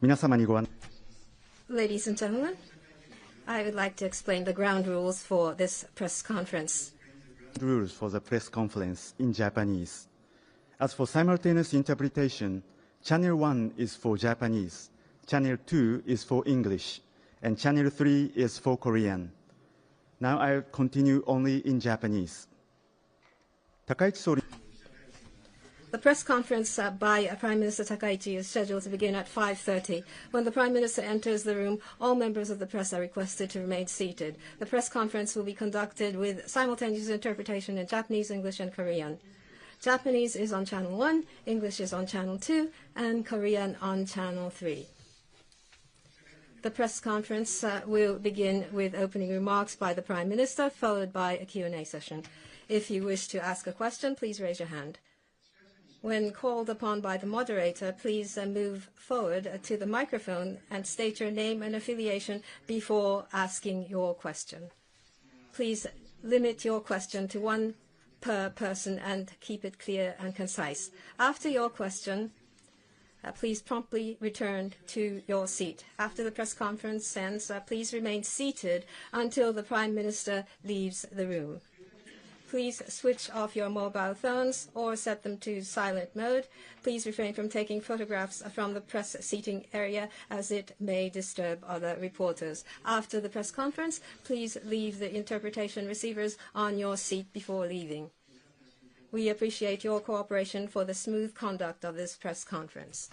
皆様にご案 Ladies and gentlemen, I would like to explain the ground rules for this press conference. rules for the press conference in Japanese. As for simultaneous interpretation, Channel 1 is for Japanese, Channel 2 is for English, and Channel 3 is for Korean. Now I'll continue only in Japanese. Takaichi総理 The press conference by Prime Minister Takaichi is scheduled to begin at 5:30. When the Prime Minister enters the room, all members of the press are requested to remain seated. The press conference will be conducted with simultaneous interpretation in Japanese, English, and Korean. Japanese is on Channel 1, English is on Channel 2, and Korean on Channel 3. The press conference will begin with opening remarks by the Prime Minister, followed by a Q&A session. If you wish to ask a question, please raise your hand. When called upon by the moderator, please move forward to the microphone and state your name and affiliation before asking your question. Please limit your question to one per person and keep it clear and concise. After your question, please promptly return to your seat. After the press conference ends, please remain seated until the Prime Minister leaves the room. Please switch off your mobile phones or set them to silent mode. Please refrain from taking photographs from the press seating area as it may disturb other reporters. After the press conference, please leave the interpretation receivers on your seat before leaving. We appreciate your cooperation for the smooth conduct of this press conference.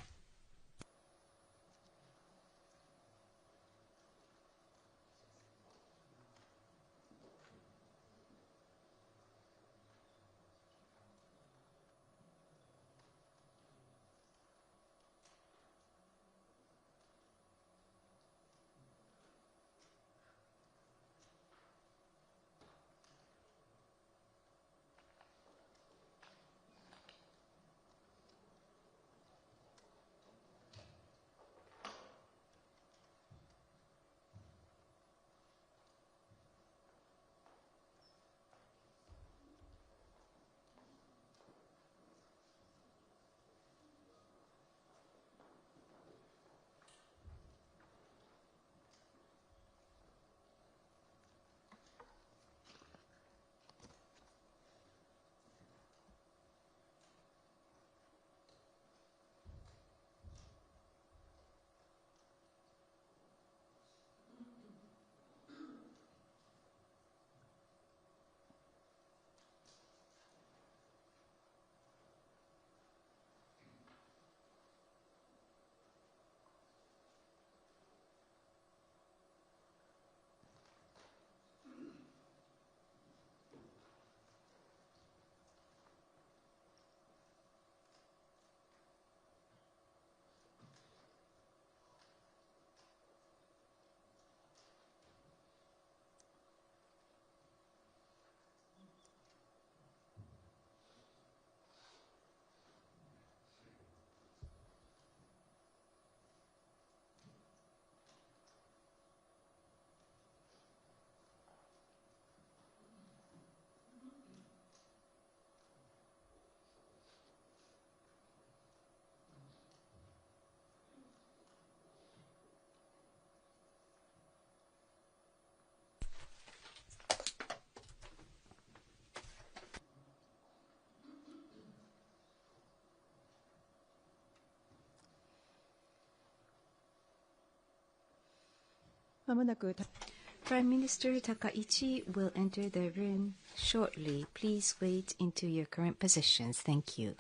Prime Minister Takaichi will enter the room shortly. Please wait into your current positions. Thank you.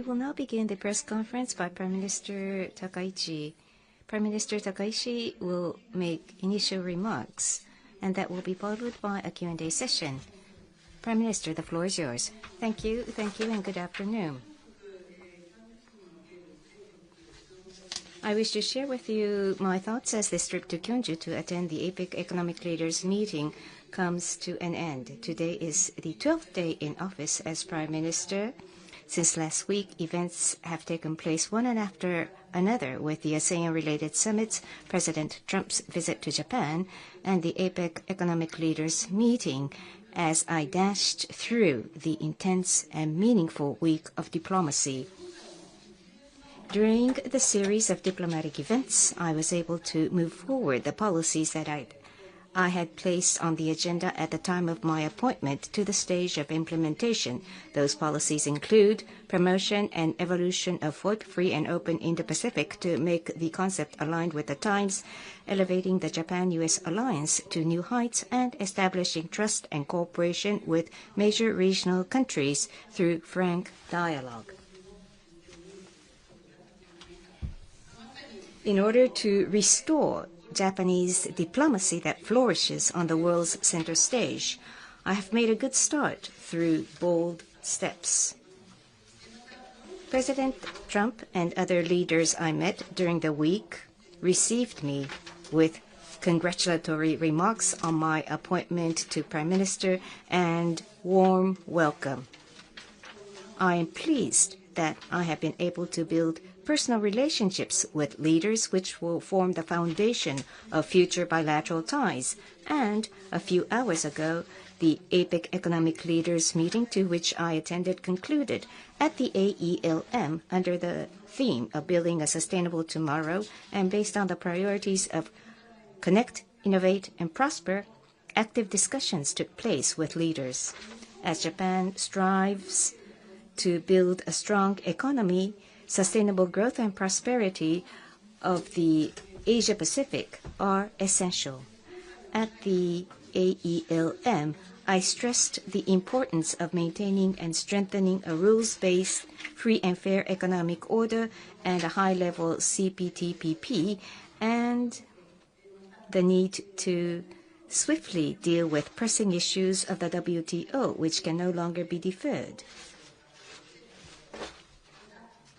We will now begin the press conference by Prime Minister Takaichi. Prime Minister Takaichi will make initial remarks, and that will be followed by a Q&A session. Prime Minister, the floor is yours. Thank you, and good afternoon. I wish to share with you my thoughts as this trip to Kyushu to attend the APEC Economic Leaders Meeting comes to an end. Today is the 12th day in office as Prime Minister. Since last week, events have taken place one after another with the ASEAN-related summits, President Trump's visit to Japan, and the APEC Economic Leaders Meeting as I dashed through the intense and meaningful week of diplomacy. During the series of diplomatic events, I was able to move forward the policies that I had placed on the agenda at the time of my appointment to the stage of implementation. Those policies include promotion and evolution of FOIP, free and open Indo-Pacific, to make the concept aligned with the times, elevating the Japan-US alliance to new heights, and establishing trust and cooperation with major regional countries through frank dialogue. In order to restore Japanese diplomacy that flourishes on the world's center stage, I have made a good start through bold steps. President Trump and other leaders I met during the week received me with congratulatory remarks on my appointment to Prime Minister and warm welcome. I am pleased that I have been able to build personal relationships with leaders which will form the foundation of future bilateral ties. And a few hours ago, the APEC Economic Leaders Meeting to which I attended concluded at the AELM under the theme of Building a Sustainable Tomorrow, and based on the priorities of Connect, Innovate, and Prosper, active discussions took place with leaders. As Japan strives to build a strong economy, sustainable growth and prosperity of the Asia-Pacific are essential. At the AELM, I stressed the importance of maintaining and strengthening a rules-based, free and fair economic order and a high-level CPTPP, and the need to swiftly deal with pressing issues of the WTO, which can no longer be deferred.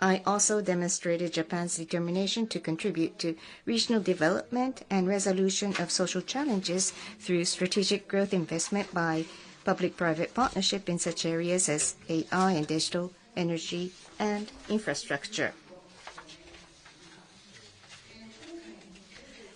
I also demonstrated Japan's determination to contribute to regional development and resolution of social challenges through strategic growth investment by public-private partnership in such areas as AI and digital, energy, and infrastructure.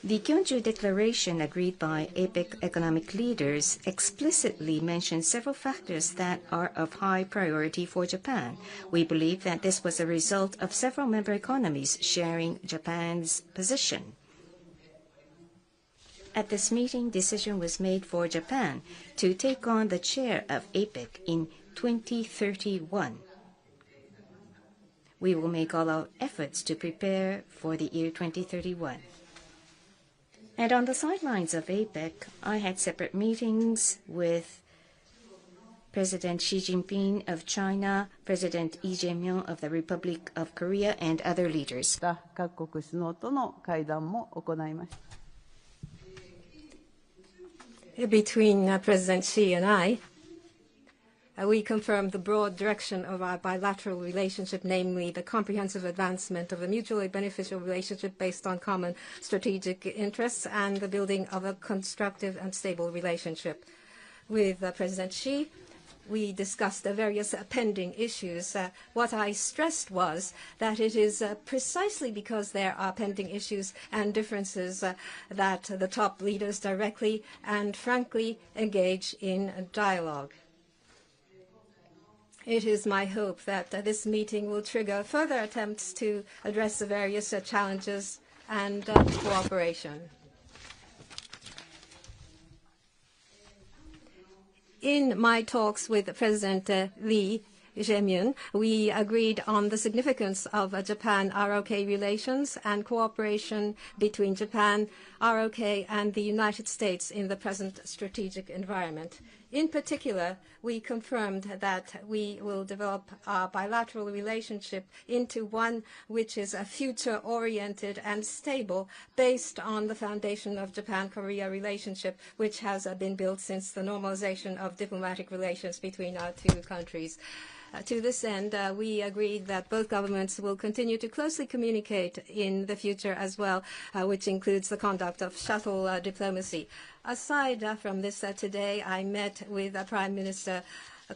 The Kyushu Declaration agreed by APEC economic leaders explicitly mentioned several factors that are of high priority for Japan. We believe that this was a result of several member economies sharing Japan's position. At this meeting, decision was made for Japan to take on the chair of APEC in 2031. We will make all our efforts to prepare for the year 2031. And on the sidelines of APEC, I had separate meetings with President Xi Jinping of China, President Lee Jae-myung of the Republic of Korea, and other leaders. Between President Xi and I, we confirmed the broad direction of our bilateral relationship, namely the comprehensive advancement of a mutually beneficial relationship based on common strategic interests and the building of a constructive and stable relationship. With President Xi, we discussed the various pending issues. What I stressed was that it is precisely because there are pending issues and differences that the top leaders directly and frankly engage in dialogue. It is my hope that this meeting will trigger further attempts to address the various challenges and cooperation. In my talks with President Lee Jae-myung, we agreed on the significance of Japan-ROK relations and cooperation between Japan, ROK, and the United States in the present strategic environment. In particular, we confirmed that we will develop our bilateral relationship into one which is a future-oriented and stable, based on the foundation of Japan-Korea relationship, which has been built since the normalization of diplomatic relations between our two countries. To this end, we agreed that both governments will continue to closely communicate in the future as well, which includes the conduct of shuttle diplomacy. Aside from this, today I met with Prime Minister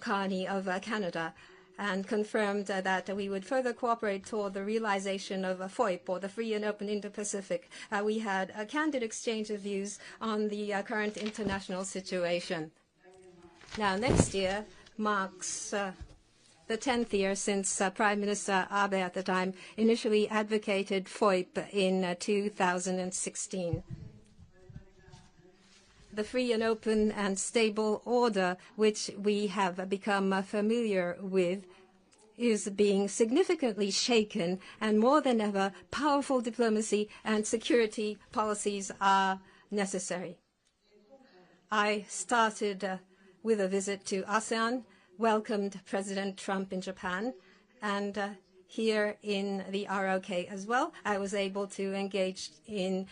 Carney of Canada and confirmed that we would further cooperate toward the realization of FOIP, or the Free and Open Indo-Pacific. We had a candid exchange of views on the current international situation. Now, next year marks the 10th year since Prime Minister Abe at the time initially advocated FOIP in 2016. The free and open and stable order, which we have become familiar with, is being significantly shaken, and more than ever, powerful diplomacy and security policies are necessary. I started with a visit to ASEAN, welcomed President Trump in Japan, and here in the ROK as well, I was able to engage in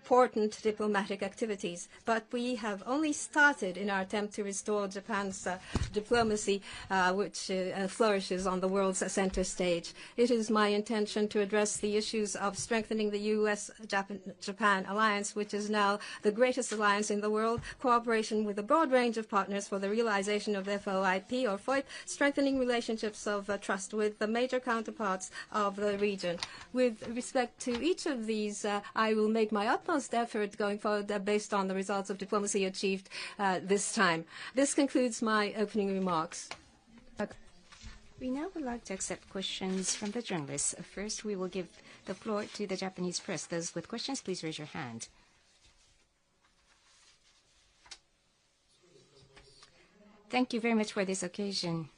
important diplomatic activities. But we have only started in our attempt to restore Japan's diplomacy, which flourishes on the world's center stage. It is my intention to address the issues of strengthening the U.S.-Japan alliance, which is now the greatest alliance in the world, cooperation with a broad range of partners for the realization of FOIP or FOIP, strengthening relationships of trust with the major counterparts of the region. With respect to each of these, I will make my utmost effort going forward based on the results of diplomacy achieved this time. This concludes my opening remarks. We now would like to accept questions from the journalists. First, we will give the floor to the Japanese press. Those with questions, please raise your hand. Thank you very much for this occasion.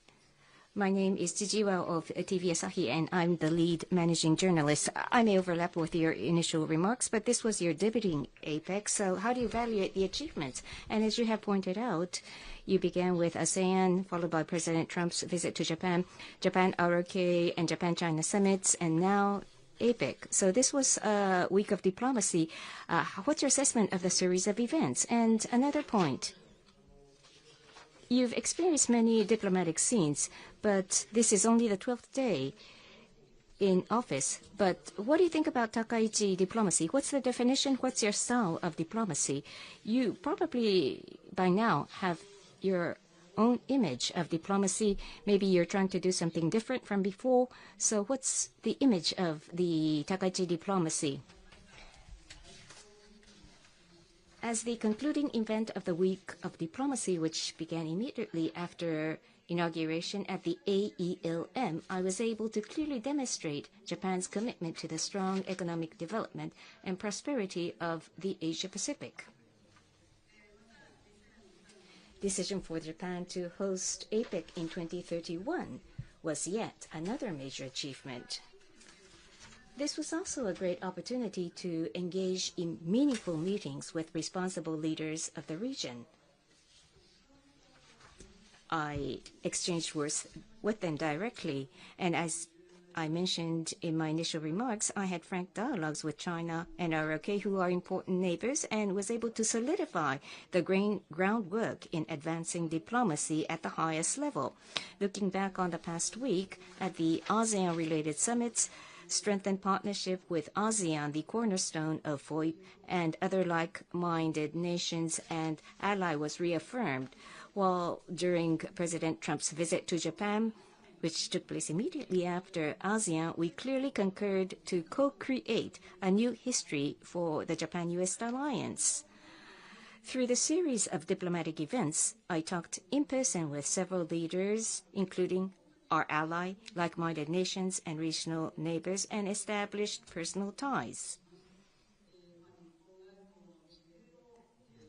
My name is Jijiwa of TV Asahi, and I'm the lead managing journalist. I may overlap with your initial remarks, but this was your debuting APEC, so how do you evaluate the achievements? And as you have pointed out, you began with ASEAN, followed by President Trump's visit to Japan, Japan ROK and Japan-China summits, and now APEC. So this was a week of diplomacy. What's your assessment of the series of events? And another point. You've experienced many diplomatic scenes, but this is only the 12th day in office. But what do you think about Takaichi diplomacy? What's the definition? What's your style of diplomacy? You probably by now have your own image of diplomacy. Maybe you're trying to do something different from before. So what's the image of the Takaichi diplomacy? As the concluding event of the Week of Diplomacy, which began immediately after inauguration at the AELM, I was able to clearly demonstrate Japan's commitment to the strong economic development and prosperity of the Asia-Pacific. Decision for Japan to host APEC in 2031 was yet another major achievement. This was also a great opportunity to engage in meaningful meetings with responsible leaders of the region. I exchanged words with them directly, and as I mentioned in my initial remarks, I had frank dialogues with China and ROK, who are important neighbors, and was able to solidify the groundwork in advancing diplomacy at the highest level. Looking back on the past week at the ASEAN-related summits, strengthened partnership with ASEAN, the cornerstone of FOIP, and other like-minded nations and ally was reaffirmed, while during President Trump's visit to Japan, which took place immediately after ASEAN, we clearly concurred to co-create a new history for the Japan-US alliance. Through the series of diplomatic events, I talked in person with several leaders, including our ally, like-minded nations, and regional neighbors, and established personal ties.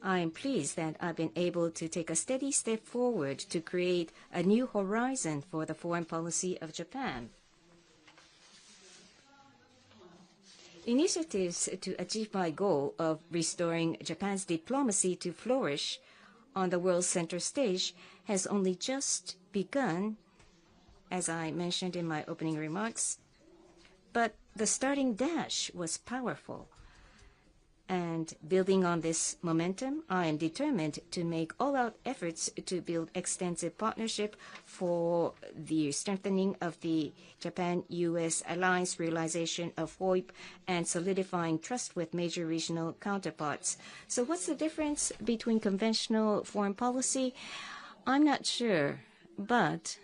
I am pleased that I've been able to take a steady step forward to create a new horizon for the foreign policy of Japan. Initiatives to achieve my goal of restoring Japan's diplomacy to flourish on the world center stage has only just begun, as I mentioned in my opening remarks, but the starting dash was powerful. And building on this momentum, I am determined to make all-out efforts to build extensive partnership for the strengthening of the Japan-U.S. alliance, realization of FOIP, and solidifying trust with major regional counterparts. So what's the difference between conventional foreign policy? I'm not sure, but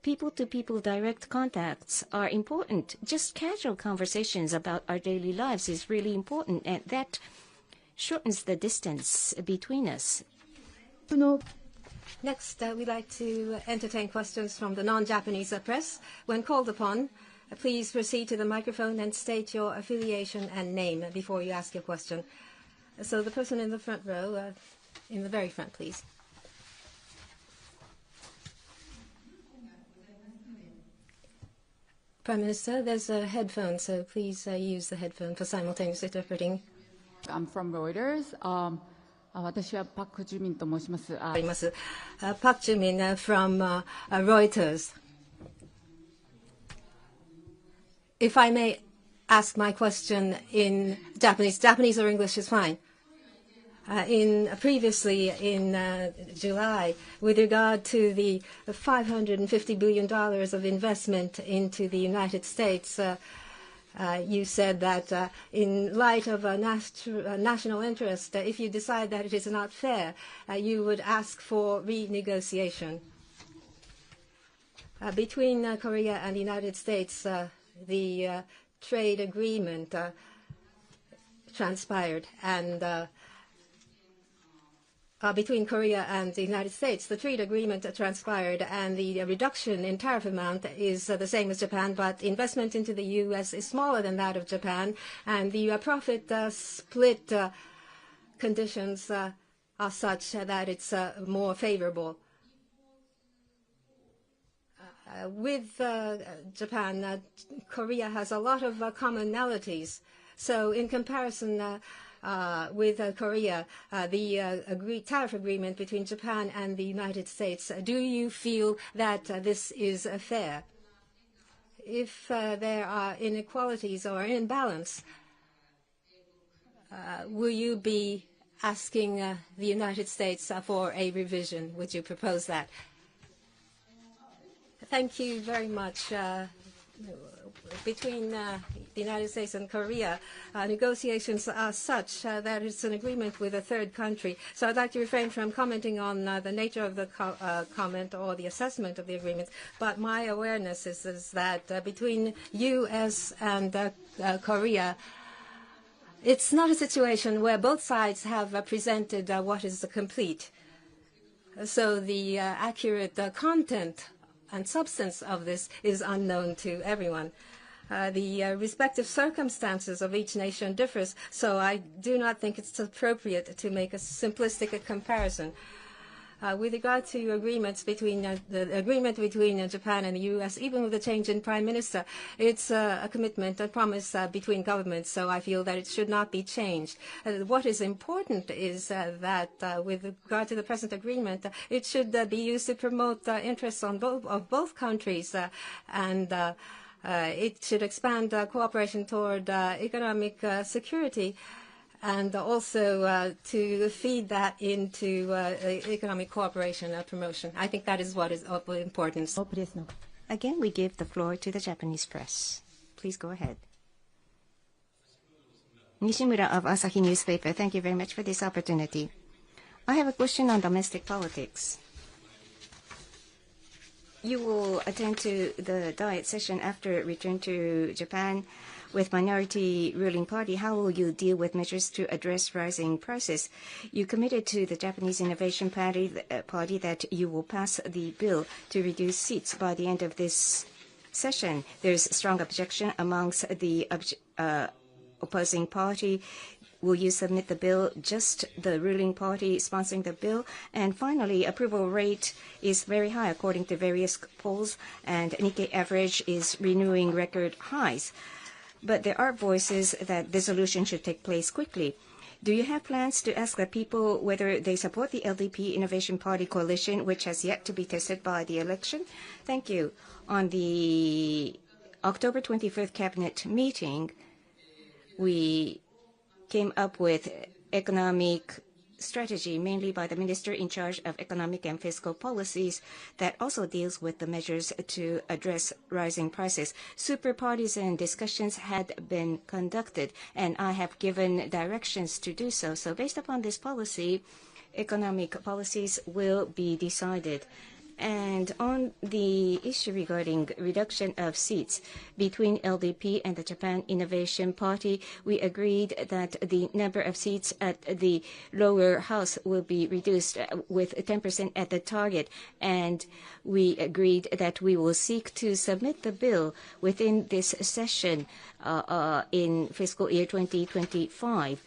people-to-people direct contacts are important. Just casual conversations about our daily lives is really important, and that shortens the distance between us. Next, we'd like to entertain questions from the non-Japanese press. When called upon, please proceed to the microphone and state your affiliation and name before you ask your question. So the person in the front row, in the very front, please. Prime Minister, there's a headphone, so please use the headphone for simultaneous interpreting. I'm from Reuters. 私はパク・ジュミンと申します。Park Jimin from Reuters. If I may ask my question in Japanese. Japanese or English is fine. Previously in July, with regard to the $550 billion of investment into the United States, you said that in light of a national interest, if you decide that it is not fair, you would ask for renegotiation. Between Korea and the United States, the trade agreement transpired, and between Korea and the United States, the trade agreement transpired, and the reduction in tariff amount is the same as Japan, but investment into the U.S. is smaller than that of Japan, and the profit split conditions are such that it's more favorable. With Japan, Korea has a lot of commonalities. So in comparison with Korea, the tariff agreement between Japan and the United States, do you feel that this is fair? If there are inequalities or imbalance, will you be asking the United States for a revision? Would you propose that? Thank you very much. Between the United States and Korea, negotiations are such that it's an agreement with a third country. So I'd like to refrain from commenting on the nature of the comment or the assessment of the agreement. But my awareness is that between U.S. and Korea, it's not a situation where both sides have presented what is complete. So the accurate content and substance of this is unknown to everyone. The respective circumstances of each nation differs, so I do not think it's appropriate to make a simplistic comparison. With regard to agreements between the agreement between Japan and the U.S., even with the change in Prime Minister, it's a commitment, a promise between governments, so I feel that it should not be changed. What is important is that with regard to the present agreement, it should be used to promote interests of both countries, and it should expand cooperation toward economic security, and also to feed that into economic cooperation promotion. I think that is what is of importance. Again, we give the floor to the Japanese press. Please go ahead. Nishimura of Asahi Newspaper. Thank you very much for this opportunity. I have a question on domestic politics. You will attend to the Diet session after return to Japan with minority ruling party. How will you deal with measures to address rising prices? You committed to the Japanese Innovation Party that you will pass the bill to reduce seats by the end of this session. There's strong objection amongst the opposing party. Will you submit the bill, just the ruling party sponsoring the bill? And finally, approval rate is very high according to various polls, and Nikkei average is renewing record highs. But there are voices that dissolution should take place quickly. Do you have plans to ask the people whether they support the LDP Innovation Party coalition, which has yet to be tested by the election? Thank you. On the October 25th cabinet meeting, we came up with economic strategy, mainly by the minister in charge of economic and fiscal policies, that also deals with the measures to address rising prices. Super partisan discussions had been conducted, and I have given directions to do so. So based upon this policy, economic policies will be decided. And on the issue regarding reduction of seats between LDP and the Japan Innovation Party, we agreed that the number of seats at the lower house will be reduced with 10% at the target. And we agreed that we will seek to submit the bill within this session in fiscal year 2025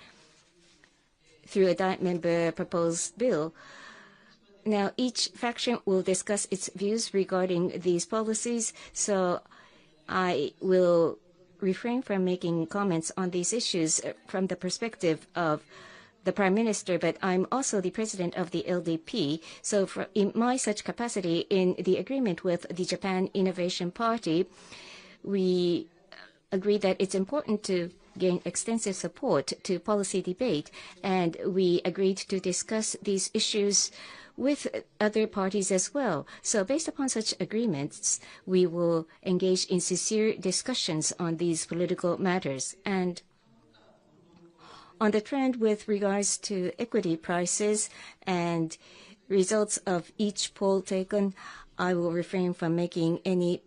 through a direct member proposed bill. Now, each faction will discuss its views regarding these policies, so I will refrain from making comments on these issues from the perspective of the Prime Minister, but I'm also the president of the LDP, so in my such capacity in the agreement with the Japan Innovation Party, we agreed that it's important to gain extensive support to policy debate, and we agreed to discuss these issues with other parties as well. So based upon such agreements, we will engage in sincere discussions on these political matters. And on the trend with regards to equity prices and results of each poll taken, I will refrain from making any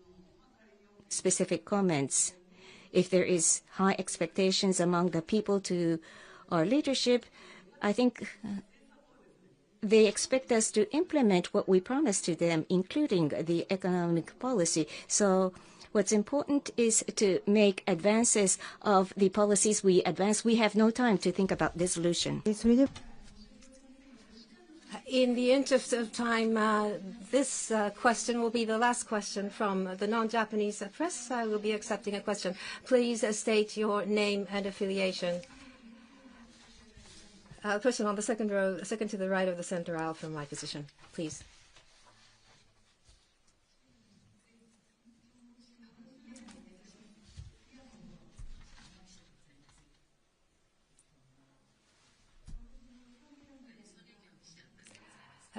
specific comments. If there is high expectations among the people to our leadership, I think they expect us to implement what we promised to them, including the economic policy. So what's important is to make advances of the policies we advance. We have no time to think about dissolution. In the interest of time, this question will be the last question from the non-Japanese press. I will be accepting a question. Please state your name and affiliation. Person on the second row, second to the right of the center aisle from my position, please.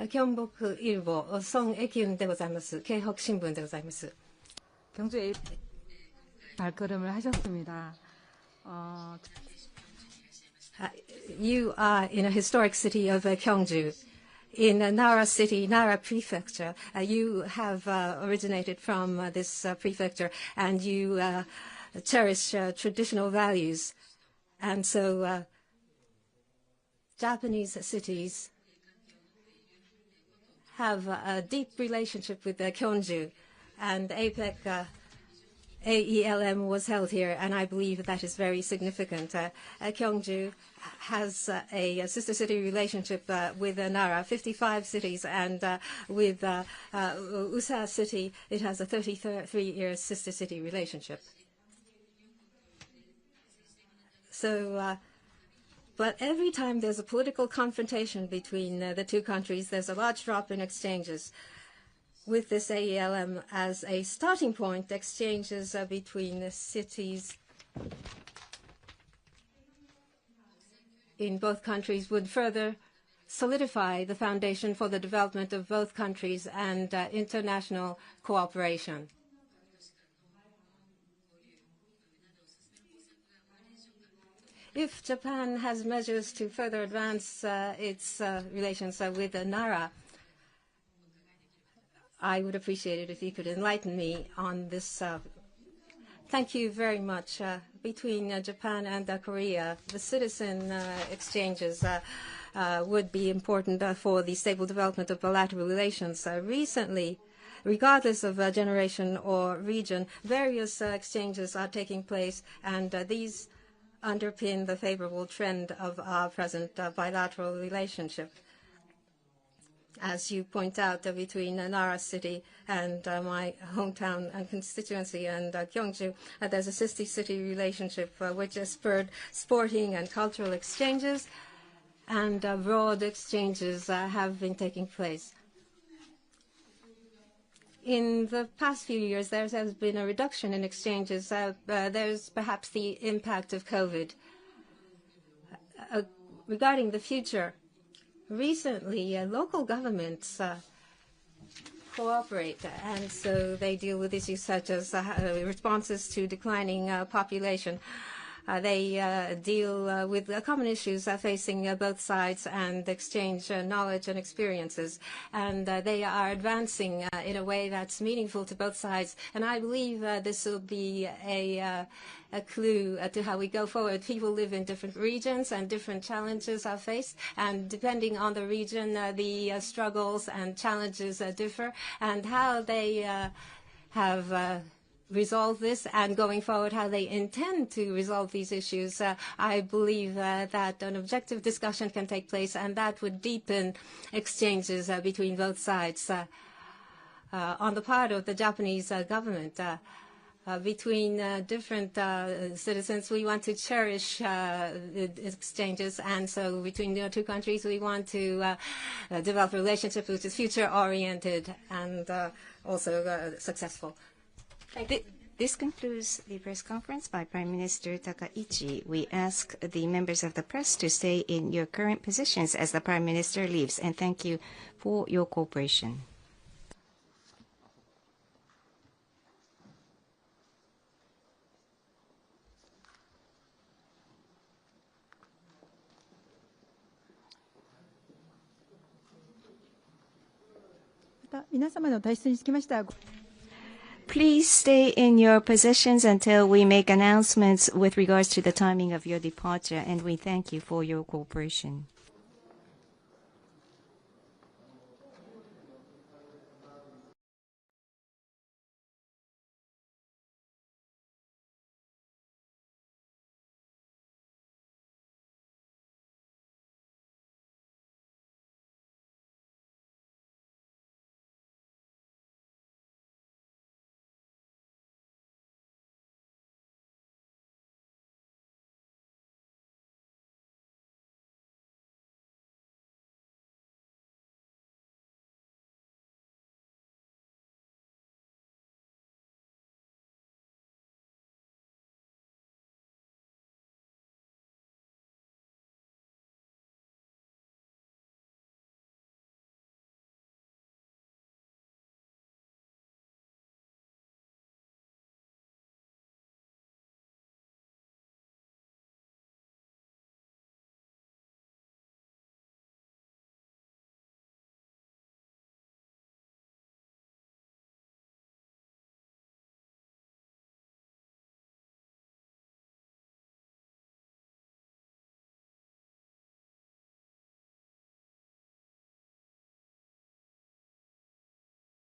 경북 일보 성애기운でございます. 개혁 신문でございます. 경주에 발걸음을 하셨습니다. You are in a historic city of Gyeongju. In Nara City, Nara Prefecture, you have originated from this prefecture, and you cherish traditional values. And so Japanese cities have a deep relationship with Gyeongju, and APEC AELM was held here, and I believe that is very significant. Gyeongju has a sister city relationship with Nara, 55 cities, and with Usa City, it has a 33-year sister city relationship. So, but every time there's a political confrontation between the two countries, there's a large drop in exchanges. With this AELM as a starting point, exchanges between the cities in both countries would further solidify the foundation for the development of both countries and international cooperation. If Japan has measures to further advance its relations with Nara, I would appreciate it if you could enlighten me on this. Thank you very much. Between Japan and Korea, the citizen exchanges would be important for the stable development of bilateral relations. Recently, regardless of generation or region, various exchanges are taking place, and these underpin the favorable trend of our present bilateral relationship. as you point out, between Nara City and my hometown and constituency and Gyeongju. There's a city-city relationship which has spurred sporting and cultural exchanges, and broad exchanges have been taking place. In the past few years, there has been a reduction in exchanges. There's perhaps the impact of COVID. Regarding the future, recently, local governments cooperate, and so they deal with issues such as responses to declining population. They deal with common issues facing both sides and exchange knowledge and experiences. And they are advancing in a way that's meaningful to both sides. And I believe this will be a clue to how we go forward. People live in different regions and different challenges are faced. And depending on the region, the struggles and challenges differ. And how they have resolve this and going forward how they intend to resolve these issues, I believe that an objective discussion can take place, and that would deepen exchanges between both sides. On the part of the Japanese government, between different citizens, we want to cherish exchanges, and so between the two countries, we want to develop a relationship which is future-oriented and also successful. This concludes the press conference by Prime Minister Takaichi. We ask the members of the press to stay in your current positions as the Prime Minister leaves, and thank you for your cooperation. Please stay in your positions until we make announcements with regards to the timing of your departure, and we thank you for your cooperation.